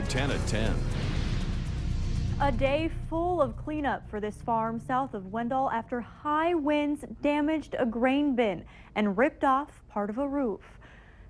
10 at 10. A day full of cleanup for this farm south of Wendell after high winds damaged a grain bin and ripped off part of a roof.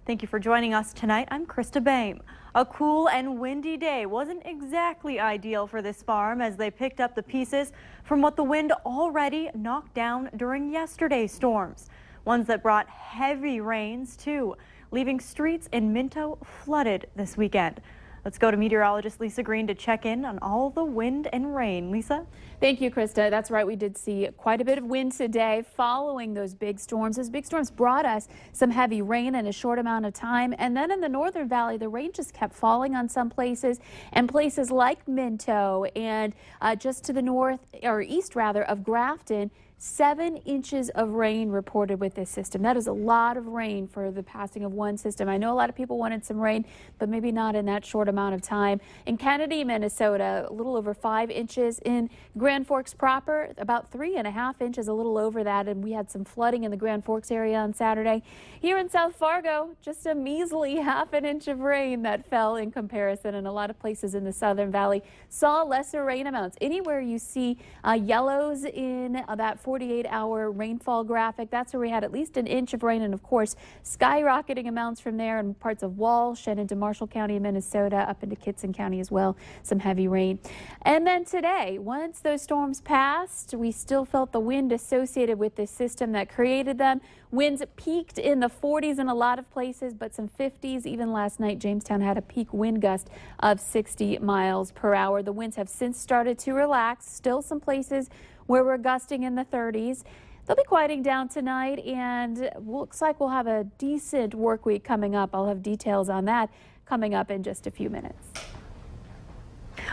Thank you for joining us tonight. I'm Krista Boehm. A cool and windy day wasn't exactly ideal for this farm as they picked up the pieces from what the wind already knocked down during yesterday's storms. Ones that brought heavy rains too, leaving streets in Minto flooded this weekend. Let's go to meteorologist Lisa Green to check in on all the wind and rain. Lisa? Thank you, Krista. That's right. We did see quite a bit of wind today following those big storms. Those big storms brought us some heavy rain in a short amount of time. And then in the Northern Valley, the rain just kept falling on some places, and places like Minto and just to the north or east rather of Grafton. 7 inches of rain reported with this system. That is a lot of rain for the passing of one system. I know a lot of people wanted some rain, but maybe not in that short amount of time. In Kennedy, Minnesota, a little over 5 inches. In Grand Forks proper, about 3.5 inches, a little over that. And we had some flooding in the Grand Forks area on Saturday. Here in South Fargo, just a measly 1/2 inch of rain that fell in comparison. And a lot of places in the Southern Valley saw lesser rain amounts. Anywhere you see yellows in that 48-hour rainfall graphic, that's where we had at least 1 inch of rain, and of course skyrocketing amounts from there in parts of Walsh and into Marshall County, Minnesota, up into Kitson County as well, some heavy rain. And then today, once those storms passed, we still felt the wind associated with this system that created them. Winds peaked in the 40s in a lot of places, but some 50s. Even last night, Jamestown had a peak wind gust of 60 miles per hour. The winds have since started to relax. Still some places where we're gusting in the 30s. They'll be quieting down tonight, and looks like we'll have a decent work week coming up. I'll have details on that coming up in just a few minutes.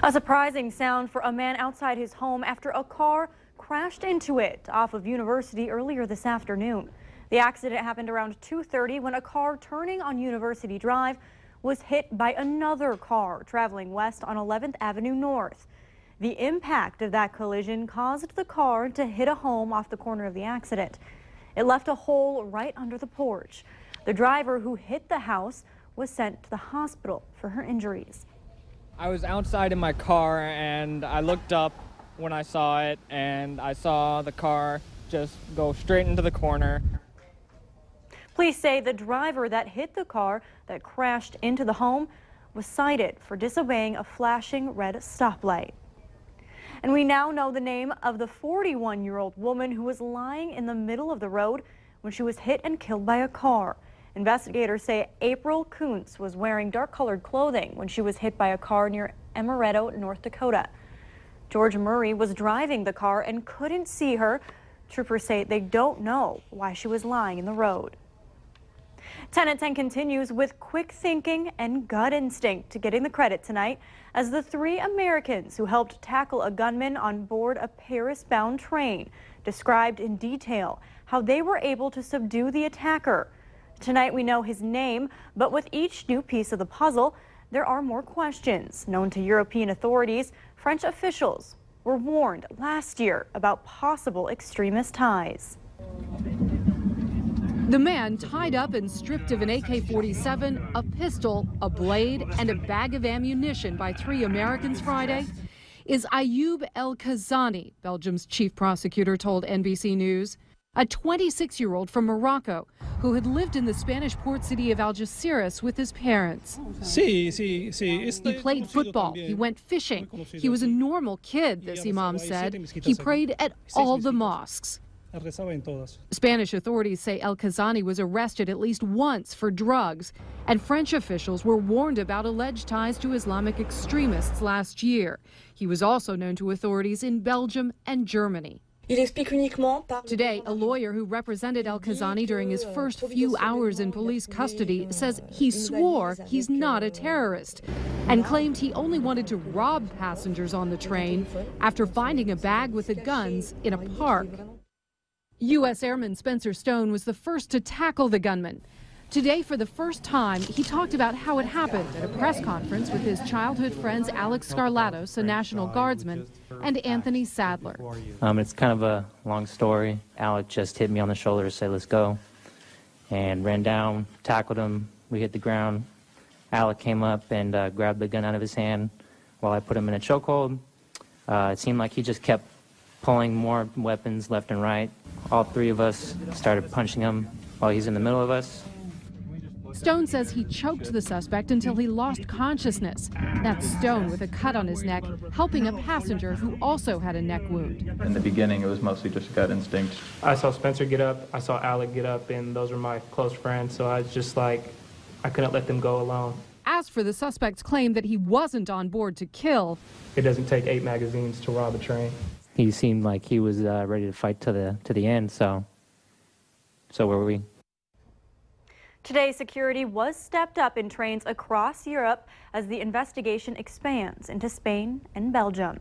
A surprising sound for a man outside his home after a car crashed into it off of University earlier this afternoon. The accident happened around 2:30 when a car turning on University Drive was hit by another car traveling west on 11th Avenue North. The impact of that collision caused the car to hit a home off the corner of the accident. It left a hole right under the porch. The driver who hit the house was sent to the hospital for her injuries. I was outside in my car and I looked up when I saw it, and I saw the car just go straight into the corner. Police say the driver that hit the car that crashed into the home was cited for disobeying a flashing red stoplight. And we now know the name of the 41-year-old woman who was lying in the middle of the road when she was hit and killed by a car. Investigators say April Koontz was wearing dark-colored clothing when she was hit by a car near Amaretto, North Dakota. George Murray was driving the car and couldn't see her. Troopers say they don't know why she was lying in the road. 10 at 10 continues with quick thinking and gut instinct getting the credit tonight as the 3 Americans who helped tackle a gunman on board a Paris-bound train described in detail how they were able to subdue the attacker. Tonight we know his name, but with each new piece of the puzzle, there are more questions. Known to European authorities, French officials were warned last year about possible extremist ties. The man tied up and stripped of an AK-47, a pistol, a blade, and a bag of ammunition by 3 Americans Friday is Ayoub El-Kazani, Belgium's chief prosecutor told NBC News, a 26-year-old from Morocco who had lived in the Spanish port city of Algeciras with his parents. He played football, he went fishing, he was a normal kid, this imam said. He prayed at all the mosques. Spanish authorities say El-Kazani was arrested at least once for drugs, and French officials were warned about alleged ties to Islamic extremists last year. He was also known to authorities in Belgium and Germany. Today, a lawyer who represented El-Kazani during his first few hours in police custody says he swore he's not a terrorist and claimed he only wanted to rob passengers on the train after finding a bag with the guns in a park. U.S. Airman Spencer Stone was the first to tackle the gunman. Today, for the first time, he talked about how it happened at a press conference with his childhood friends Alex Scarlatos, a National Guardsman, and Anthony Sadler. It's kind of a long story. Alex just hit me on the shoulder to say, let's go, and ran down, tackled him. We hit the ground. Alec came up and grabbed the gun out of his hand while I put him in a chokehold. It seemed like he just kept pulling more weapons left and right. All three of us started punching him while he's in the middle of us. Stone says he choked the suspect until he lost consciousness. That's Stone with a cut on his neck, helping a passenger who also had a neck wound. In the beginning, it was mostly just gut instinct. I saw Spencer get up, I saw Alec get up, and those were my close friends, so I was just like, I couldn't let them go alone. As for the suspect's claim that he wasn't on board to kill, It doesn't take 8 magazines to rob a train. He seemed like he was ready to fight to the end, so were we. Today, security was stepped up in trains across Europe as the investigation expands into Spain and Belgium.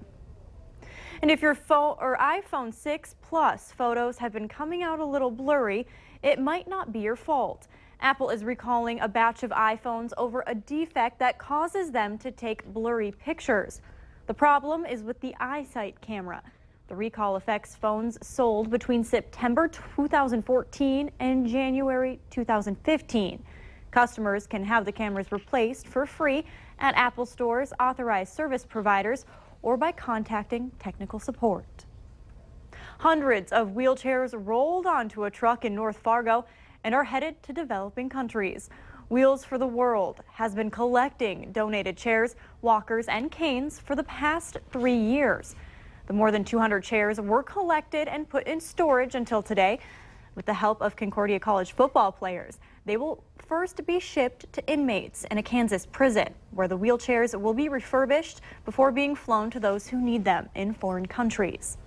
And if your phone or iPhone 6 Plus photos have been coming out a little blurry, it might not be your fault. Apple is recalling a batch of iPhones over a defect that causes them to take blurry pictures. The problem is with the iSight camera. The recall affects phones sold between September 2014 and January 2015. Customers can have the cameras replaced for free at Apple stores, authorized service providers, or by contacting technical support. Hundreds of wheelchairs rolled onto a truck in North Fargo and are headed to developing countries. Wheels for the World has been collecting donated chairs, walkers, and canes for the past 3 years. The more than 200 chairs were collected and put in storage until today. With the help of Concordia College football players, they will first be shipped to inmates in a Kansas prison, where the wheelchairs will be refurbished before being flown to those who need them in foreign countries.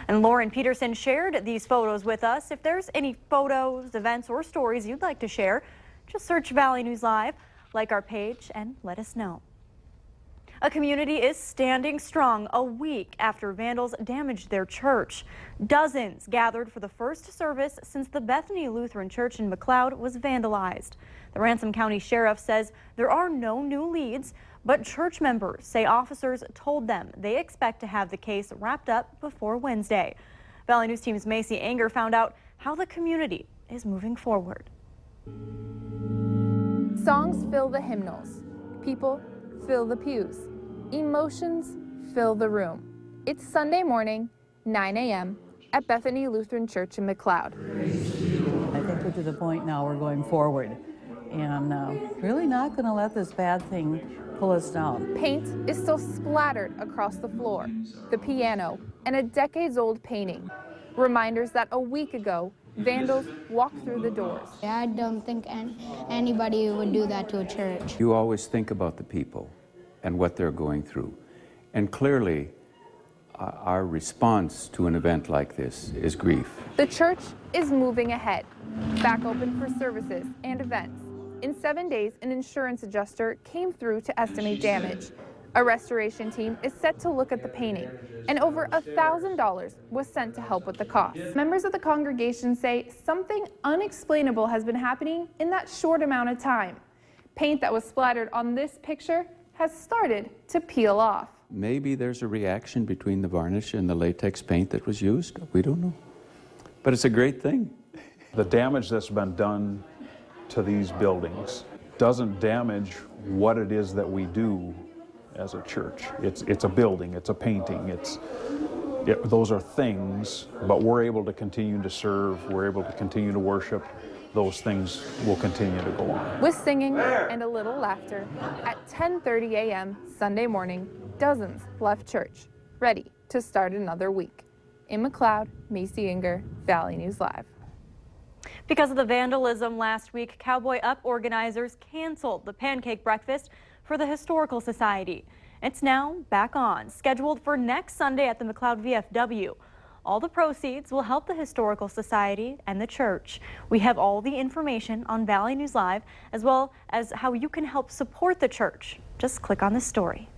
And Lauren Peterson shared these photos with us. If there's any photos, events, or stories you'd like to share, just search Valley News Live, like our page, and let us know. A community is standing strong a week after vandals damaged their church. Dozens gathered for the first service since the Bethany Lutheran Church in McLeod was vandalized. The Ransom County Sheriff says there are no new leads, but church members say officers told them they expect to have the case wrapped up before Wednesday. Valley News Team's Macy Anger found out how the community is moving forward. Songs fill the hymnals. People fill the pews. Emotions fill the room. It's Sunday morning, 9 a.m. at Bethany Lutheran Church in McLeod. I think we're to the point now we're going forward and really not going to let this bad thing pull us down. Paint is still splattered across the floor, the piano, and a decades-old painting. Reminders that a week ago, vandals walked through the doors. I don't think anybody would do that to a church. You always think about the people and what they're going through. And clearly, our response to an event like this is grief. The church is moving ahead, back open for services and events. In 7 days, an insurance adjuster came through to estimate damage. A restoration team is set to look at the painting, and over $1,000 was sent to help with the cost. Members of the congregation say something unexplainable has been happening in that short amount of time. Paint that was splattered on this picture has started to peel off. Maybe there's a reaction between the varnish and the latex paint that was used. We don't know. But it's a great thing. The damage that's been done to these buildings doesn't damage what it is that we do as a church. It's a building, it's a painting, those are things, but we're able to continue to serve, we're able to continue to worship. Those things will continue to go on. With singing and a little laughter, at 10:30 a.m. Sunday morning, dozens left church, ready to start another week. In McLeod, Macy Inger, Valley News Live. Because of the vandalism last week, Cowboy Up organizers canceled the pancake breakfast for the Historical Society. It's now back on, scheduled for next Sunday at the McLeod VFW. All the proceeds will help the Historical Society and the church. We have all the information on Valley News Live, as well as how you can help support the church. Just click on this story.